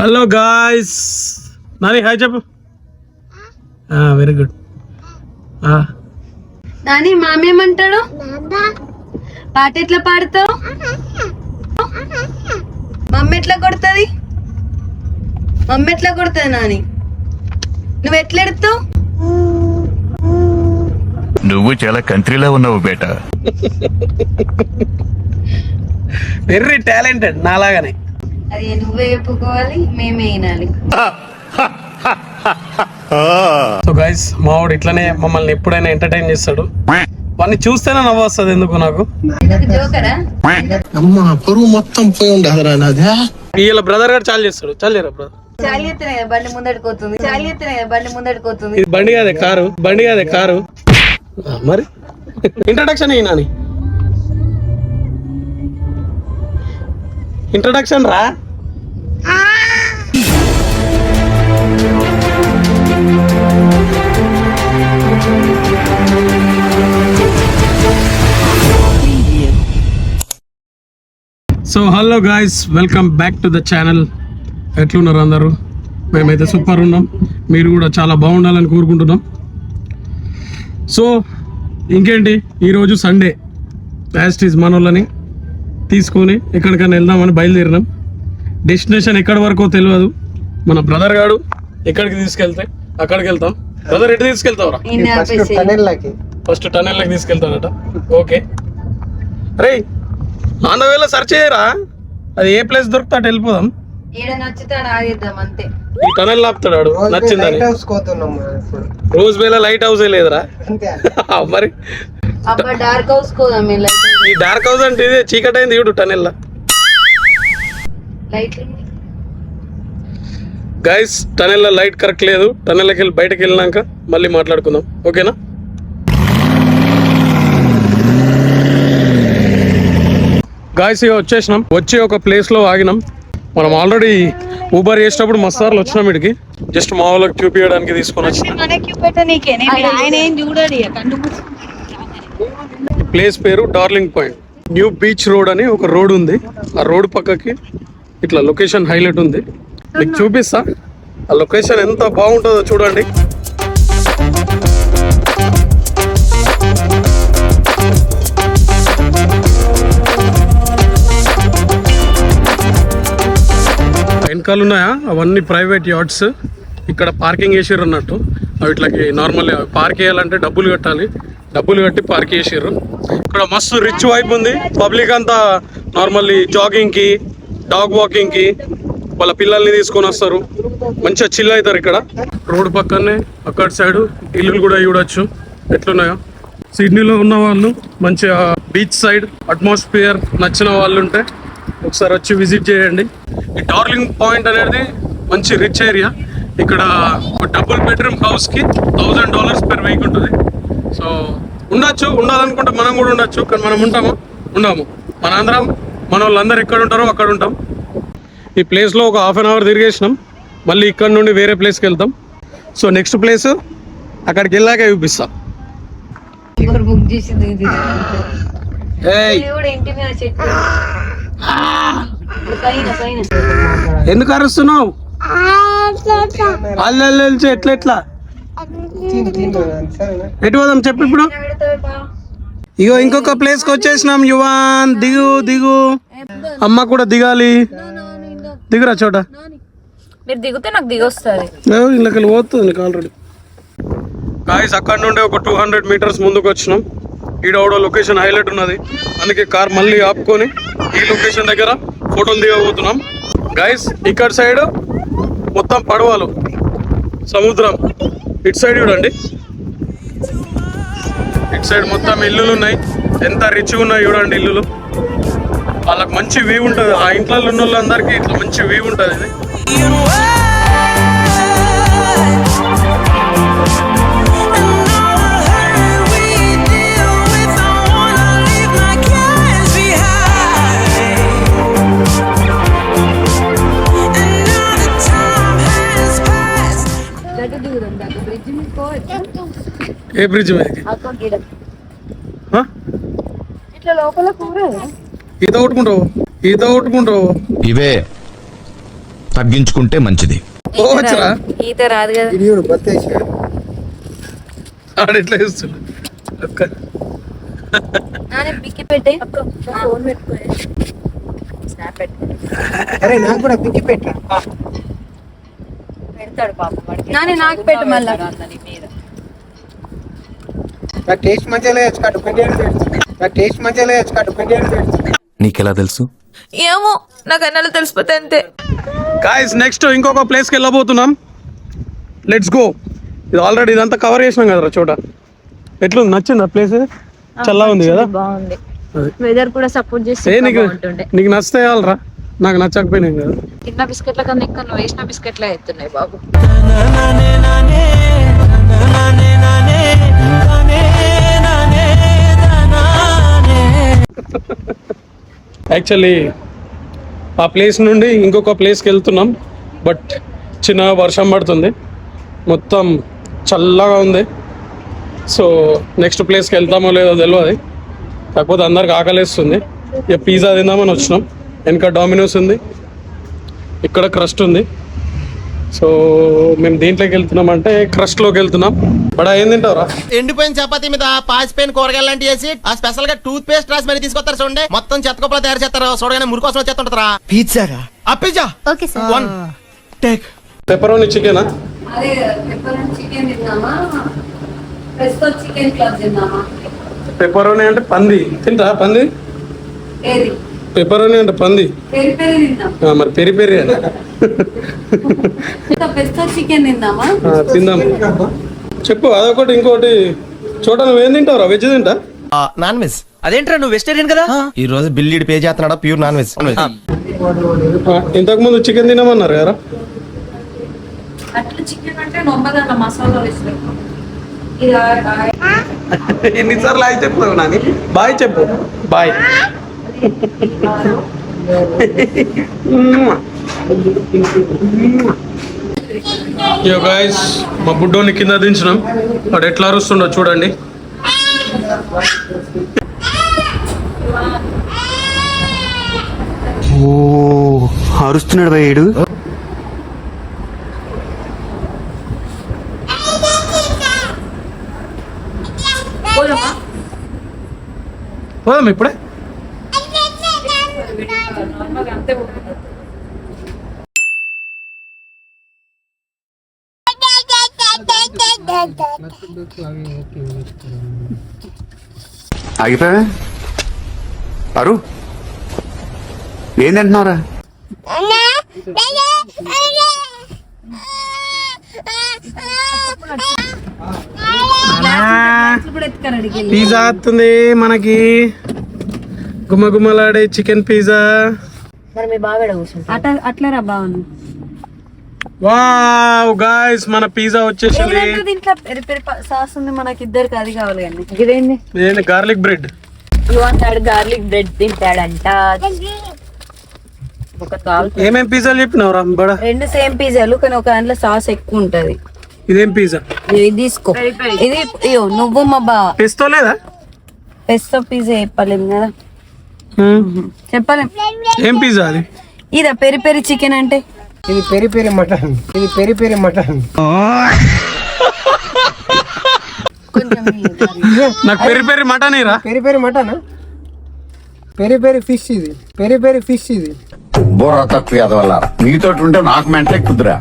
Hello guys, Nani hi చెప్పు. Very good. Nani మామేమంటాడు? పాట ఎట్లా పాడతావు? మమ్మీ ఎట్లా కొడుతుంది? మమ్మీ ఎట్లా కొడుతుంది నాని? నువ్వు ఎట్లా ఎడుతావు? నువ్వు చాలా కంట్రీలో ఉన్నావు బేటా. Very talented నాలాగానే. అది నువ్వే చెప్పుకోవాలి, మేమే వినాలి. సో గైస్, మావాడు ఇట్లనే మమ్మల్ని ఎప్పుడైనా ఎంటర్టైన్ చేస్తాడు. వాడిని చూస్తేనే నవ్వు వస్తుంది ఎందుకు నాకు. జోకరా? అమ్మా పరువు మొత్తం పోయి ఉండదురా నాది. వీళ్ళ బ్రదర్ గారు చాలు చేస్తాడు. చాలేరా బ్రదర్? చాలి ఎత్తునే బండి ముందడిపోతుంది, చాలి ఎత్తునే బండి ముందడిపోతుంది. ఇది బండి కాదే కారు. మరి ఇంట్రడక్షన్ అయ్యి నాని, ఇంట్రడక్షన్ రా. So hello guys, welcome back to the channel. ఎట్లున్నారు అందరూ? మేమైతే సూపర్ ఉన్నాం, మీరు కూడా చాలా బాగుండాలని కోరుకుంటున్నాం. సో ఇంకేంటి, ఈరోజు సండే యాస్టీస్ మనోళ్ళని తీసుకొని ఎక్కడికైనా వెళ్దామని బయలుదేరినాం. డెస్టినేషన్ ఎక్కడి వరకు తెలియదు. మన బ్రదర్ గాడు ఎక్కడికి తీసుకెళ్తే అక్కడికి వెళ్తాం. బ్రదర్ ఎటు తీసుకెళ్తావురా? ఫస్ట్ టనెల్కి తీసుకెళ్తానట. ఓకే రే, ఆన్ ద వేలో సెర్చ్ చేయరా, అది ఏ ప్లేస్ దొరికితే అటు వెళ్ళిపోదాం. ఈ టనెల్ ఆపుతాడు నచ్చిందని. రోజ్ వేళ లైట్ హౌస్ లేదురా మరి. ఈ డార్క్ హౌస్ అంటే ఇదే చీకటి అయింది చూడు టనెల్. గైస్, టనెల్ లో లైట్ కరెక్ట్ లేదు. టనెల్కి వెళ్ళి బయటకు వెళ్ళినాక మళ్ళీ మాట్లాడుకుందాం, ఓకేనా? గాయస్, ఇక వచ్చేసినాం. వచ్చి ఒక ప్లేస్ లో ఆగినాం. మనం ఆల్రెడీ ఊబర్ చేసేటప్పుడు మస్తార్లు వచ్చినాం. ఇడికి జస్ట్ మా వాళ్ళకి చూపించడానికి తీసుకొని వచ్చినాం. ఈ ప్లేస్ పేరు darling point. New beach road అని ఒక రోడ్ ఉంది. ఆ రోడ్ పక్కకి ఇట్లా లొకేషన్ హైలైట్ ఉంది. మీకు చూపిస్తా. ఆ లొకేషన్ ఎంత బాగుంటుందో చూడండి. వెనకాల ఉన్నాయా అవన్నీ ప్రైవేట్ యార్డ్స్. ఇక్కడ పార్కింగ్ చేసిర్రు అన్నట్టు. అవి ఇట్లకి నార్మల్ పార్క్ చేయాలంటే డబ్బులు కట్టాలి. డబ్బులు కట్టి పార్క్ చేసిర్రు. ఇక్కడ మస్తు రిచ్ వైపు ఉంది. పబ్లిక్ అంతా నార్మల్లీ జాగింగ్కి, డాగ్ వాకింగ్కి వాళ్ళ పిల్లల్ని తీసుకొని వస్తారు. మంచిగా చిల్ అవుతారు ఇక్కడ. రోడ్డు పక్కనే అక్కడ సైడు ఇల్లులు కూడా చూడొచ్చు ఎట్లున్నాయో. సిడ్నీలో ఉన్న వాళ్ళు మంచిగా బీచ్ సైడ్ అట్మాస్ఫియర్ నచ్చిన వాళ్ళు ఉంటే ఒకసారి వచ్చి విజిట్ చేయండి. ఈ డార్లింగ్ పాయింట్ అనేది మంచి రిచ్ ఏరియా. ఇక్కడ డబుల్ బెడ్రూమ్ హౌస్కి $1000 per week ఉంటుంది. సో ఉండాలనుకుంటే మనం కూడా ఉండొచ్చు. కానీ మనం ఉండము. మనందరం మన వాళ్ళందరూ ఎక్కడ ఉంటారో అక్కడ ఉంటాం. ఈ ప్లేస్లో ఒక ½ an hour తిరిగేసినాం. మళ్ళీ ఇక్కడ నుండి వేరే ప్లేస్కి వెళ్తాం. సో నెక్స్ట్ ప్లేస్ అక్కడికి వెళ్ళాక చూపిస్తా. ఎందుకు అరుస్తున్నావు? అల్లెల్చి ఎట్లా ఎటు పోదాం చెప్పు ఇప్పుడు. ఇగో ఇంకొక ప్లేస్ కి వచ్చేసినాం. యువాన్ దిగు. అమ్మ కూడా దిగాలి. దిగురా చోట. మీరు దిగుతే నాకు దిగొస్తుంది. ఇళ్ళకి పోతుంది నీకు ఆల్రెడీ. గాయస్, అక్కడ నుండి ఒక 200 meters ముందుకు వచ్చినాం. ఈడోడో లొకేషన్ హైలైట్ ఉన్నది. అందుకే కార్ మళ్ళీ ఆపుకొని ఈ లొకేషన్ దగ్గర ఫోటోలు దిగబోతున్నాం. గైస్, ఇక్కడ సైడ్ మొత్తం పడవలు, సముద్రం. ఇటు సైడ్ చూడండి. ఇటు సైడ్ మొత్తం ఇల్లులు ఉన్నాయి. ఎంత రిచ్గా ఉన్నాయి చూడండి ఇల్లులు. వాళ్ళకి మంచి వ్యూ ఉంటుంది. ఆ ఇంట్లో ఉన్న వాళ్ళందరికీ ఇట్లా మంచి వ్యూ ఉంటుంది. ఇది ఏ బ్రిడ్జ్ మీదకి? ఇట్లా లోపల కూర ఈత కొట్టుకుంటావు ఇవే తగ్గించుకుంటే మంచిది. పోవచ్చురా ఈత రాదు కదా. ఇడియోడు బత్తేసి ఆడ ఎట్లా చేస్తుండు అక్క. నాని పిక్కి పెట్టి ఫోన్ పెట్టుకో. స్నాప్ పెట్టు. అరే నాకు కూడా పిక్కి పెట్టరా పెడతాడు పాపం వాడికి. నాని నాకు పెట్టు మళ్ళా. నా టేస్ట్ మంచిగా లేదు కట్టు పెట్టేది. నా టేస్ట్ మంచిగా లేదు కట్టు పెట్టేది. నీకెలా తెలుసు? ఏమో నాకు అన్నలు తెలిసిపోతే అంతే. గాయ్స్ నెక్స్ట్ ఇంకొక ప్లేస్కి వెళ్ళబోతున్నాం. Let's go. ఇది ఆల్రెడీ ఇదంతా కవర్ చేసినాం కదరా చోట. ఎట్లుంది, నచ్చింది ఆ ప్లేస్? చల్లగా ఉంది కదా. బాగుంది. వెదర్ కూడా సపోర్ట్ ఏ చేస్తే నీకు బాగుంటుండే. నీకు నచ్చితే వాళ్ళరా, నాకు నచ్చకపోయినాయి కదా. తిన్న బిస్కెట్ల కన్నా ఇంకా నువ్వు వేసిన బిస్కెట్లే ఎత్తున్నాయి బాబు. యాక్చువల్లీ ఆ ప్లేస్ నుండి ఇంకొక ప్లేస్కి వెళ్తున్నాం. బట్ చిన్న వర్షం పడుతుంది, మొత్తం చల్లగా ఉంది. సో నెక్స్ట్ ప్లేస్కి వెళ్తామో లేదో తెలియదు. కాకపోతే అందరికి ఆకలిస్తుంది. ఇక పిజ్జా తిందామని వచ్చినాం. వెనక డామినోస్ ఉంది, ఇక్కడ క్రస్ట్ ఉంది. సో మేము దీంట్లోకి వెళ్తున్నాం అంటే క్రస్ట్లోకి వెళ్తున్నాం. బడా ఏం తింటావురా? ఎండిపోయిన చపాతీ మీద పాసిపోయిన కూరగాయలు లాంటి వేసి ఆ స్పెషల్ గా టూత్ పేస్ట్ రాసి మరి తీసుకొస్తారు చూడండి. మొత్తం చెత్తకొప్పలు తయారు చేస్తారు. చూడగానే మురి కోసం వచ్చేస్తుంటారా? పిజ్జారా? ఆ pizza okay sir. One take. Pepperoni చికెనా? అదే పెప్పరోని చికెన్ తిన్నామా, ప్రెస్తో చికెన్ క్లబ్ తిన్నామా? పెప్పరోని అంటే పంది తింటా. పంది ఏది పెప్పరోని అంటే పంది. పెరి పెరి తిన్నాం. మరి పెరి పెరి అని పెస్తో చికెన్ తిందామా? తిందాం. చెప్పు అదొకటి. ఇంకోటి చోట నువ్వేం తింటావురా? వెజ్ తింటా. Non veg. అదేంట్రా నువ్వు వెజిటేరియన్ కదా? ఈ రోజు బిల్లీడ్ పే చేస్తున్నాడా? Pure non veg. ఇంతకు ముందు చికెన్ తినమన్నారు కదా. అట్లా చికెన్ అంటే నొమ్మదన్న మసాలా వేసి ఇది ఎన్నిసార్లు బాయ్ చెప్తావు నాని? బాయ్ చెప్పు. బాయ్. యో గైస్, మా బుడ్డోని కింద దించినాం. వాడు ఎట్లా అరుస్తుండో చూడండి. ఓ అరుస్తున్నాడు భయ్యుడు. పోదాం ఇప్పుడే. ఆగిపోయావే అరు, ఏం తింటున్నారా? పిజ్జా వస్తుంది మనకి. గుమ్మగుమ్మలాడే చికెన్ పిజ్జా. మరి మీ బాగా కూర్చుంటా అట్లరా బాగుంది. వావ్ గాయ్స్, మన పిజ్జా వచ్చేసింది. దీంట్లో పెరి పెరి సాస్ ఉంది. మనకి ఇద్దరికి అది కావాలి కానీ. ఇదేంది? ఇదేంటి? Garlic bread. అంటాడు గార్లిక్ బ్రెడ్ తింటాడంట. ఒక ఏమేం పిజ్జాలు చెప్పినావురా బడా? రెండు సేమ్ పిజ్జాలు కానీ ఒక దాంట్లో సాస్ ఎక్కువ ఉంటది. ఇదేం పిజ్జా? ఇది తీసుకో. ఇది ఇయ్యో నువ్వు మా బా పెస్తో లేదా? పెస్తో పిజ్జా చెప్పలేము కదా. చెప్పలేం. ఏం పిజ్జా అది? ఇదా పెరి పెరి చికెన్ అంటే? ఇది పెరి పెరి మటన్. ఇది పెరి పెరి మటన్. కొంచెం నాకు పెరి పెరి మటన్ ఇరా. Peri peri mutton. Peri peri fish ఇది. పెరి పెరి ఫిష్ ఇది. బుర్ర తక్కువ వల్ల మీతో ఉంటే నాకు మెంటే కుదురా.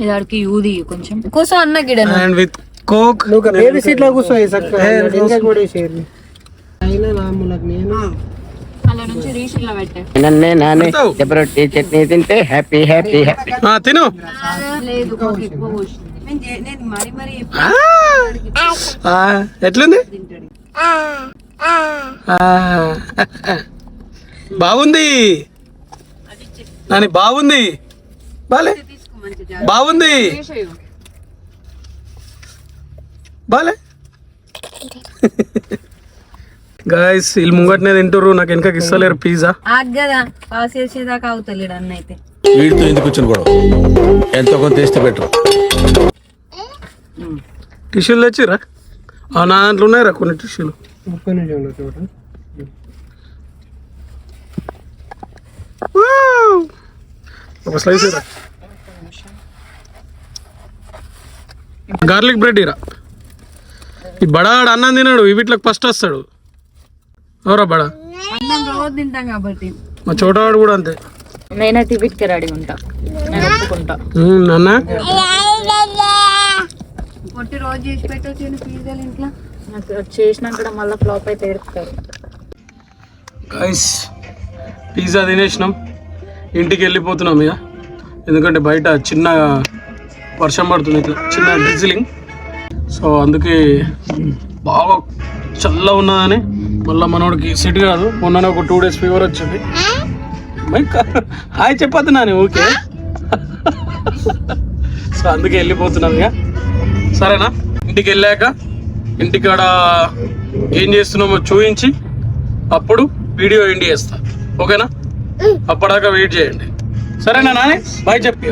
ఇదాడికి యూది కొంచెం కూర్చో అన్న గిడ. And with coke. నువ్వు బేబీ సీట్ లో కూర్చోయి చక్కగా. ఇంకా కూడా వేసేది అయినా నాములకు నేను అలా నుంచి రీషిల్లో పెట్టే. చట్నీ తింటే హ్యాపీ హ్యాపీ హ్యాపీ. తిను. లేదు ఎక్కువ నేను మరి మరి ఎట్లుంది? బాగుంది నాని, బాగుంది. బాలే బాగుంది. బాలే గాయస్, వీళ్ళు ముంగట్నే తింటారు, నాకు వెనకకి ఇస్తలేరు పిజ్జా. ఆగదా పాస్ చేసేదాకా అవుతలేడు అన్న అయితే. వీడితో ఎందుకు వచ్చిన కూడా ఎంతో కొంత తెస్తే బెటర్. టిష్యూలు తెచ్చిరా? నా దాంట్లో ఉన్నాయిరా కొన్ని టిష్యూలు. ఒక్క నిమిషంలో చూడ. ఒక స్లైస్ ఇరా. గార్లిక్ బ్రెడ్ ఇరా. ఈ బడాడు అన్నం తినాడు, వీటికి ఫస్ట్ వస్తాడు. ఎవరా బడా? అన్నం రోజు తింటాం కాబట్టి. మా చోటవాడు కూడా అంతే. నేనైతే వీటికి రెడీ ఉంటా, నేను ఒప్పుకుంటా. నాన్న పొట్టి రోజు చేసి పెట్టొచ్చు పిజ్జాలు ఇంట్లో, చేసినాక మళ్ళీ ఫ్లాప్ అయితే ఎడతారు. గైస్ పిజ్జా తినేసినాం, ఇంటికి వెళ్ళిపోతున్నాం ఇక. ఎందుకంటే బయట చిన్న వర్షం పడుతుంది, ఇట్లా చిన్న డ్రిజిలింగ్. సో అందుకే బాగా చల్ల ఉన్నదని మళ్ళీ మనోడికి సెట్ కాదు. మొన్న ఒక 2 days ఫీవర్ వచ్చింది. హాయ్ చెప్పద్దు నాని, ఓకే. సో అందుకే వెళ్ళిపోతున్నాం ఇక. సరేనా, ఇంటికి వెళ్ళాక ఇంటికాడ ఏం చేస్తున్నామో చూపించి అప్పుడు వీడియో ఎండ్ చేస్తా, ఓకేనా? అప్పటిదాకా వెయిట్ చేయండి, సరేనా నాని? బాయ్ చెప్పి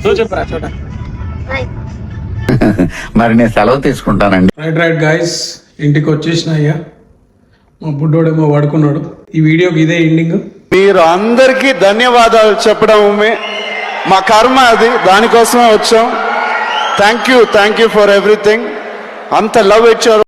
నువ్వు చెప్పరా చోట. మరి నేను సెలవు తీసుకుంటానండి. రైట్ గాయస్, ఇంటికి వచ్చేసిన అయ్యా. మా బుడ్డోడేమో పడుకున్నాడు. ఈ వీడియోకి ఇదే ఎండింగ్. మీరు అందరికీ ధన్యవాదాలు చెప్పడం మా కర్మ, అది దానికోసమే వచ్చాం. Thank you for everything. అంత లవ్ ఇచ్చారు.